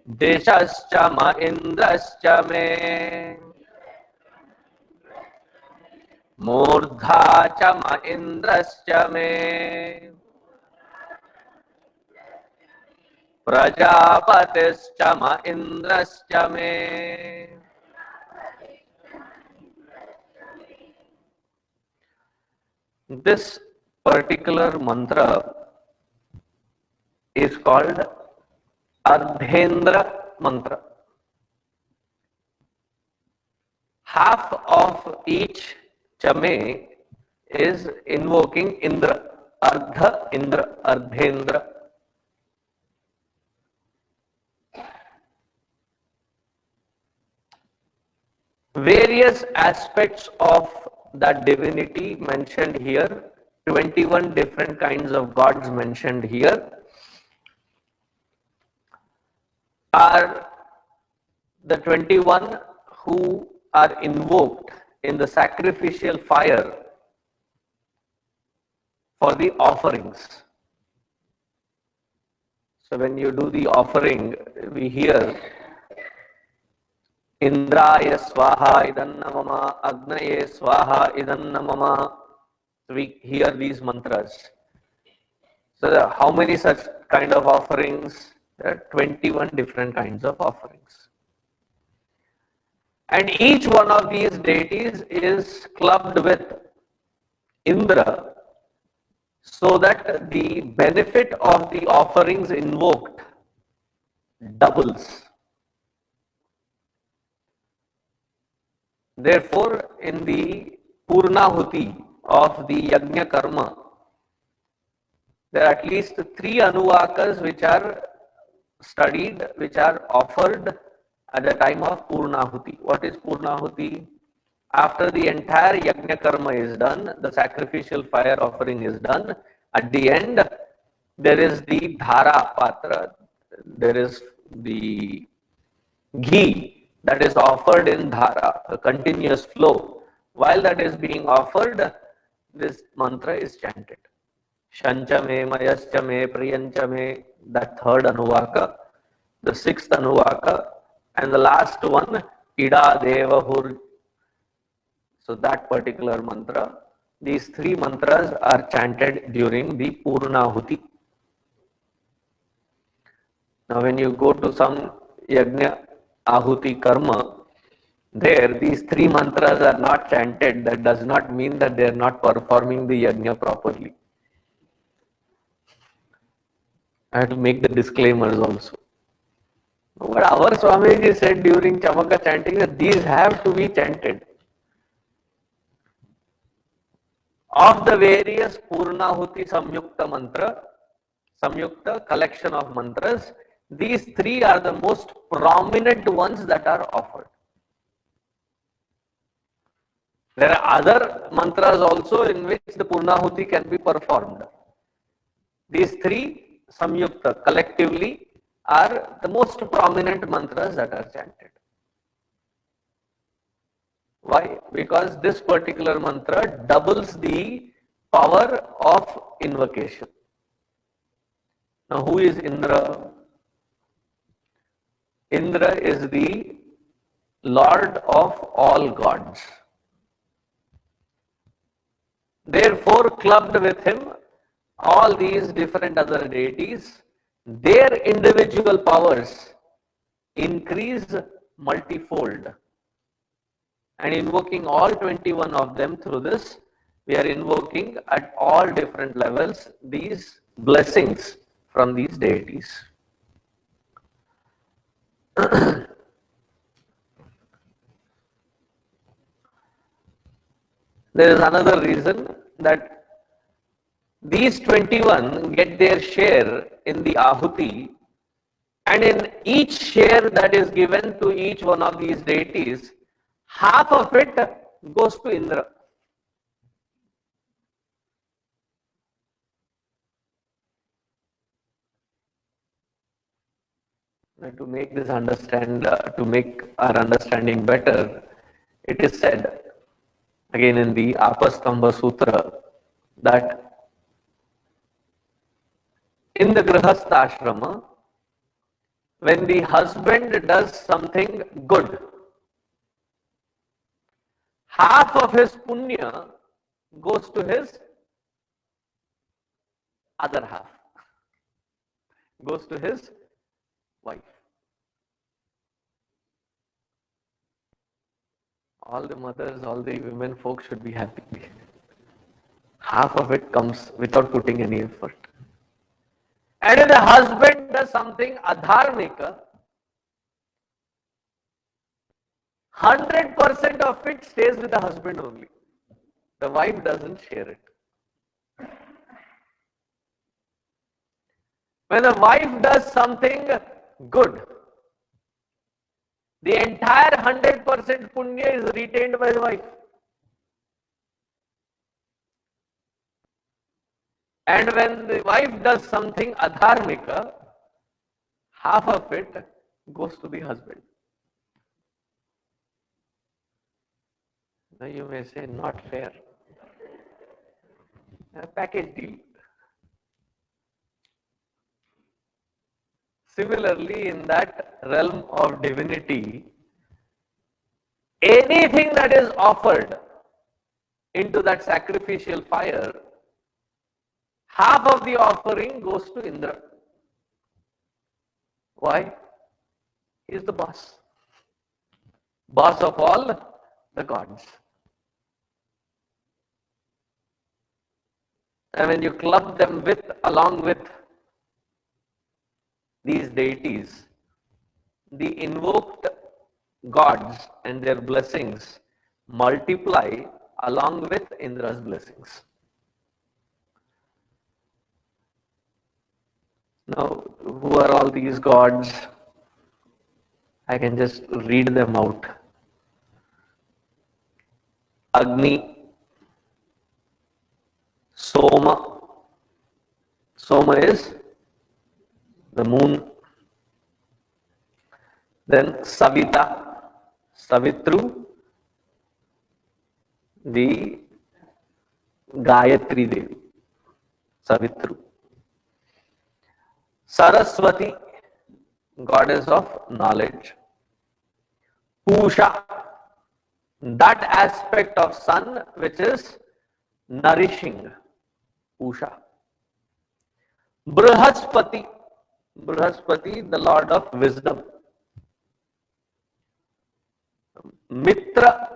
Deshascha indrascha me, Murdha indrascha me, Prajapatishcha indrascha me. This particular mantra is called Ardhendra mantra. Half of each chame is invoking Indra, Ardha Indra, Ardhendra. Various aspects of that divinity mentioned here, 21 different kinds of gods mentioned here, are the 21 who are invoked in the sacrificial fire for the offerings. So when you do the offering, we hear Indraya swaha idanna mama, Agnaye swaha idanna mama. So we hear these mantras. So how many such kind of offerings? There are 21 different kinds of offerings. And each one of these deities is clubbed with Indra so that the benefit of the offerings invoked doubles. Therefore, in the Purnahuti of the Yajna Karma, there are at least 3 anuvakas which are studied, which are offered at the time of Purnahuti. What is Purnahuti? After the entire Yajna Karma is done, the sacrificial fire offering is done, at the end there is the Dhara Patra, there is the ghee that is offered in Dhara, a continuous flow. While that is being offered, this mantra is chanted. shyAmaM, ayashcha, priyancha, that third anuvaka, the 6th anuvaka, and the last one, ida deva hur. So that particular mantra, these 3 mantras are chanted during the Purnahuti. Now when you go to some Yajna Ahuti Karma, there these 3 mantras are not chanted. That does not mean that they are not performing the Yajna properly. I have to make the disclaimers also. But our Swamiji said during chamaka chanting that these have to be chanted. Of the various Purnahuti Samyukta mantra, Samyukta collection of mantras, these 3 are the most prominent ones that are offered. There are other mantras also in which the Purnahuti can be performed. These 3 Samyukta collectively are the most prominent mantras that are chanted. Why? Because this particular mantra doubles the power of invocation. Now who is Indra? Indra is the Lord of all gods. Therefore, clubbed with him, all these different other deities, their individual powers increase multifold. And invoking all 21 of them through this, we are invoking at all different levels these blessings from these deities. There is another reason that these 21 get their share in the Ahuti, and in each share that is given to each one of these deities, half of it goes to Indra. To make this to make our understanding better, it is said again in the Apastamba Sutra that in the grihastha when the husband does something good, half of his punya goes to his other half, goes to his wife. All the mothers, all the women folk should be happy. Half of it comes without putting any effort. And if the husband does something adharmika, 100% of it stays with the husband only. The wife doesn't share it. When the wife does something good, the entire 100% punya is retained by the wife. And when the wife does something adharmika, half of it goes to the husband. Now you may say, not fair. A package deal. Similarly, in that realm of divinity, anything that is offered into that sacrificial fire, half of the offering goes to Indra. Why? He is the boss. Boss of all the gods. And when you club them along with these deities, the invoked gods and their blessings multiply along with Indra's blessings. Now, who are all these gods? I can just read them out. Agni, Soma. Soma is the moon. Then Savita, Savitru, the Gayatri Devi, Savitru. Saraswati, goddess of knowledge. Pusha, that aspect of sun which is nourishing. Pusha. Brihaspati, Brihaspati, the lord of wisdom. Mitra,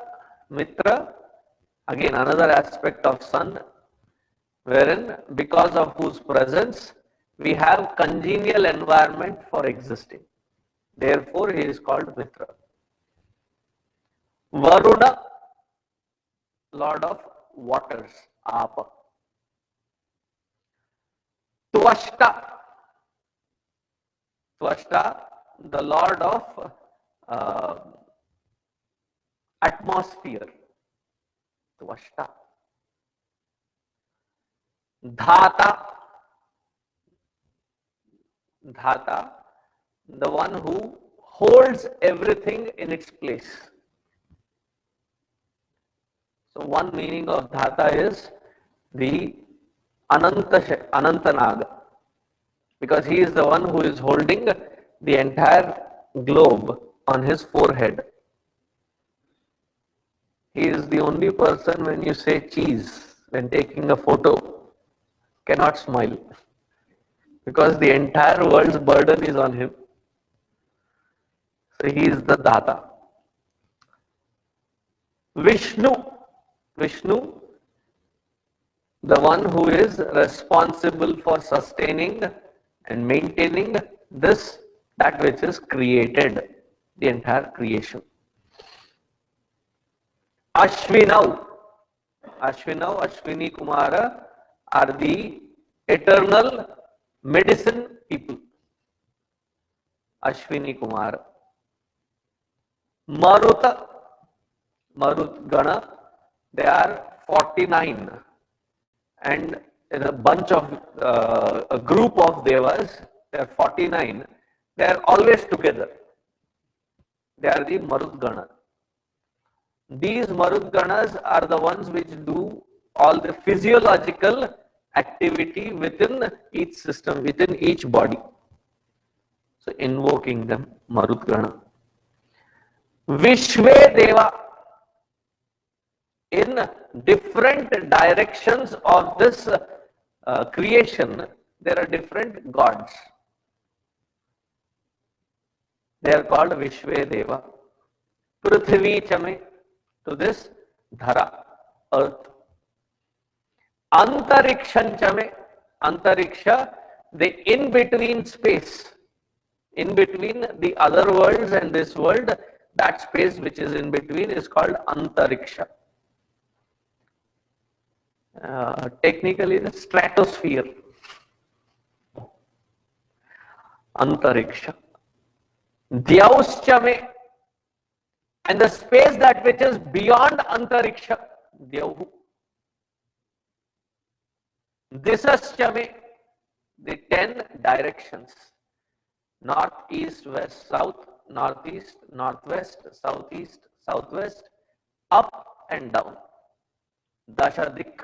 Mitra, again another aspect of sun, wherein because of whose presence we have congenial environment for existing. Therefore, he is called Mitra. Varuna, lord of waters, Apa. Tvashta, Tvashta, the lord of atmosphere, Tvashta. Dhata, Dhata, the one who holds everything in its place. So one meaning of Dhata is the Anantanaga, because he is the one who is holding the entire globe on his forehead. He is the only person when you say cheese, when taking a photo, cannot smile, because the entire world's burden is on him. So he is the Data. Vishnu, Vishnu, the one who is responsible for sustaining and maintaining this, that which is created, the entire creation. Ashwinau, Ashwinau, Ashwini Kumara are the eternal medicine people. Ashwini Kumara. Maruta, Marut Gana, they are 49, and in a bunch of a group of devas, they are 49, they are always together. They are the Marut Gana. These Marut Ganas are the ones which do all the physiological activity within each system, within each body. So invoking them, Marut Gana. Vishve Deva, in different directions of this creation, there are different gods. They are called Vishve Deva. Prithvi Chame, to this Dhara, earth. Antarikshan Chame, Antariksha, the in-between space, in between the other worlds and this world, that space which is in between is called Antariksha. Technically the stratosphere. Antariksha. Dyauschame, and the space that which is beyond Antariksha. Dyauhu. Disaschame, the 10 directions. North, east, west, south, northeast, northwest, southeast, southwest, up and down. Dashadik,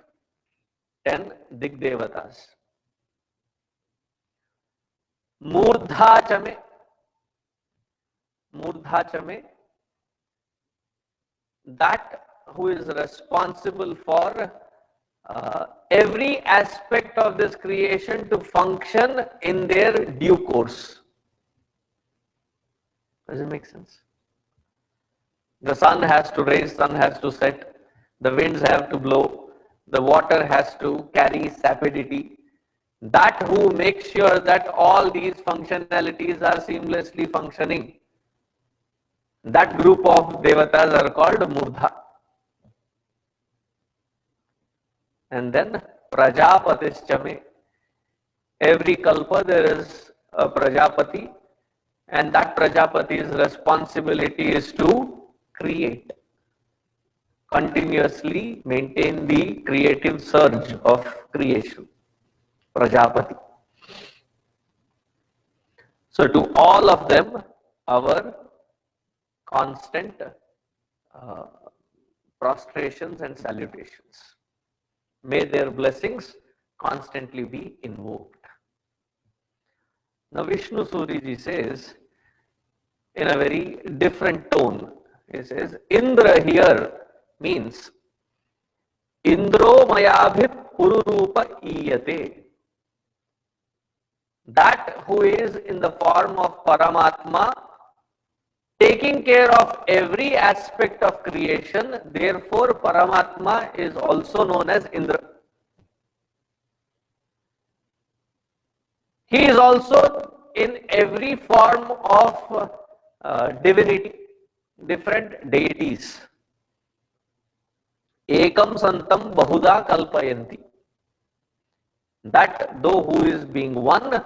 10 Dik Devatas. Murdhachame, Murdhachame, that who is responsible for every aspect of this creation to function in their due course. Does it make sense? The sun has to rise, sun has to set, the winds have to blow, the water has to carry sapidity. That who makes sure that all these functionalities are seamlessly functioning. That group of devatas are called Murdha. and then PrajapatischaMe. me. Every kalpa there is a Prajapati, and that Prajapati's responsibility is to create, continuously maintain the creative surge of creation. Prajapati. So to all of them, our constant prostrations and salutations. May their blessings constantly be invoked. Now Vishnu Suriji says in a very different tone, he says, Indra here means Indro mayabhit pururupa iyate. That who is in the form of Paramatma, taking care of every aspect of creation, therefore Paramatma is also known as Indra. He is also in every form of divinity, different deities. Ekam santam bahuda kalpayanti. That though who is being one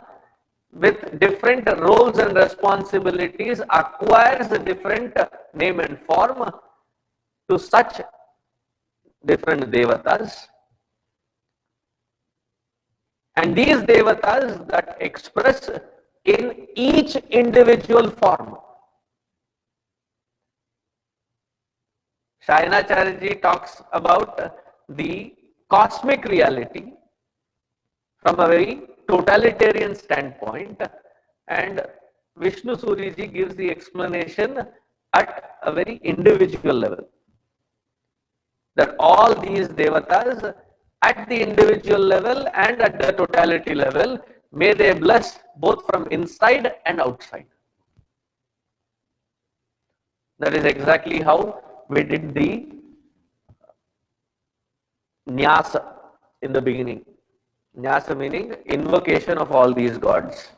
with different roles and responsibilities acquires a different name and form to such different devatas. And these devatas that express in each individual form. Shayanacharya talks about the cosmic reality from a very totalitarian standpoint, and Vishnu Suriji gives the explanation at a very individual level. That all these devatas at the individual level and at the totality level, may they bless both from inside and outside. That is exactly how we did the Nyasa in the beginning. Nyasa meaning invocation of all these gods.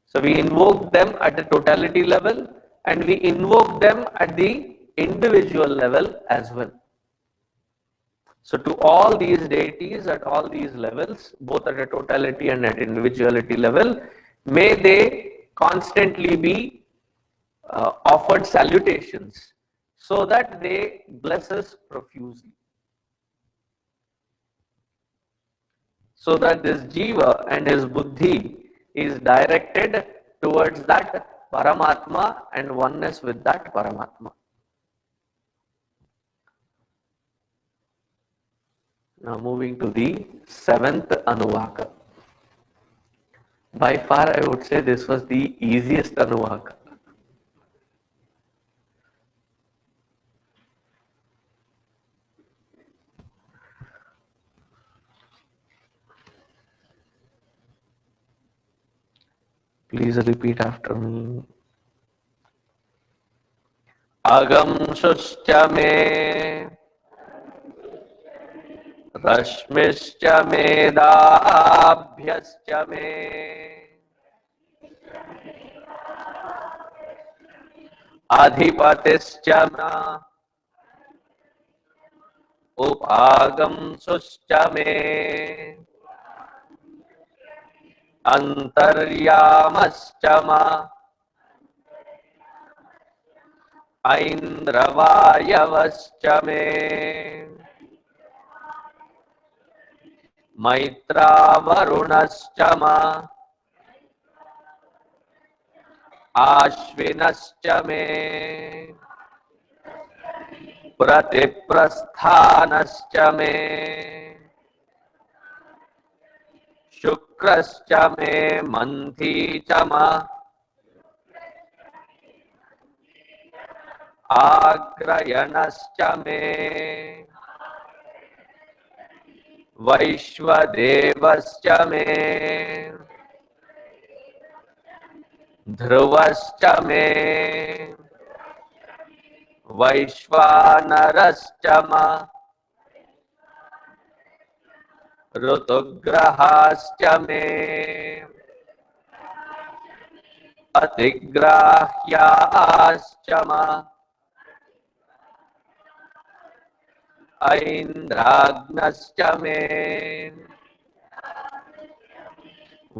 So we invoke them at the totality level and we invoke them at the individual level as well. So to all these deities at all these levels, both at a totality and at individuality level, may they constantly be offered salutations so that they bless us profusely. So that this jiva and his buddhi is directed towards that Paramatma and oneness with that Paramatma. Now moving to the 7th Anuvaka. By far I would say this was the easiest Anuvaka. Please repeat after me. Agamshuscha me, rashmischa me.agnishcha me, adhipatischa me, upagamshuscha me, antaryamascha me, Aindravayavascha me, Maitravarunascha me, Ashvinascha me, Pratiprasthanascha me, Shukrascha me, Manticha me, Agrayanascha me, Vaishvadevascha me, Dhruvascha me, Vaishvanarascha me, Rutugrahascha me, Atigrahyascha me, ऐन्द्राग्नश्च मे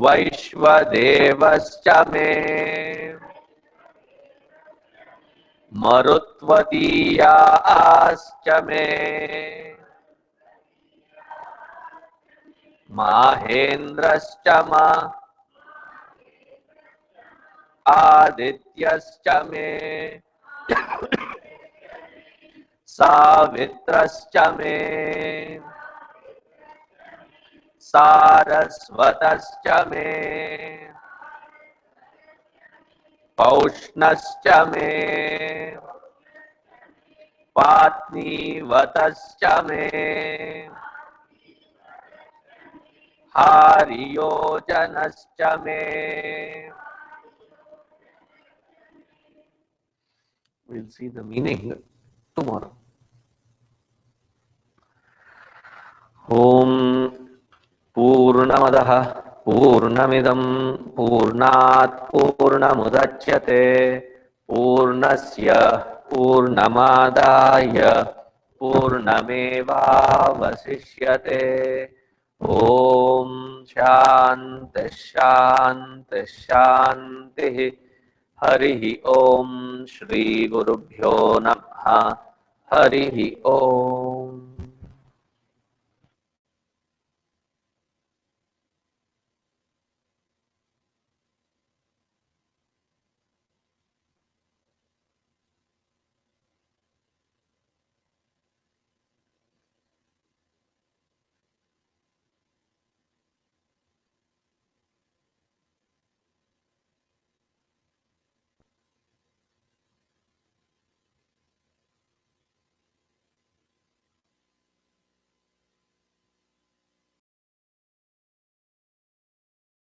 वैश्वदेवश्च मे मरुत्वतीयाश्च मे माहेन्द्रश्च मा आदित्यश्च मे सावित्रश्च मे सारस्वतश्च मे पौष्णश्च मे पात्नीवतश्च मे हारियोजनश्च मे. We'll see the meaning tomorrow. Om Purnamadah Purnamidam Purnat Purnamudachyate Purnasya Purnamadaya Purnamevavasishyate. Om Shanti Shanti Shanti. Harihi Om Shri Gurubhyo Namaha. Harihi Om.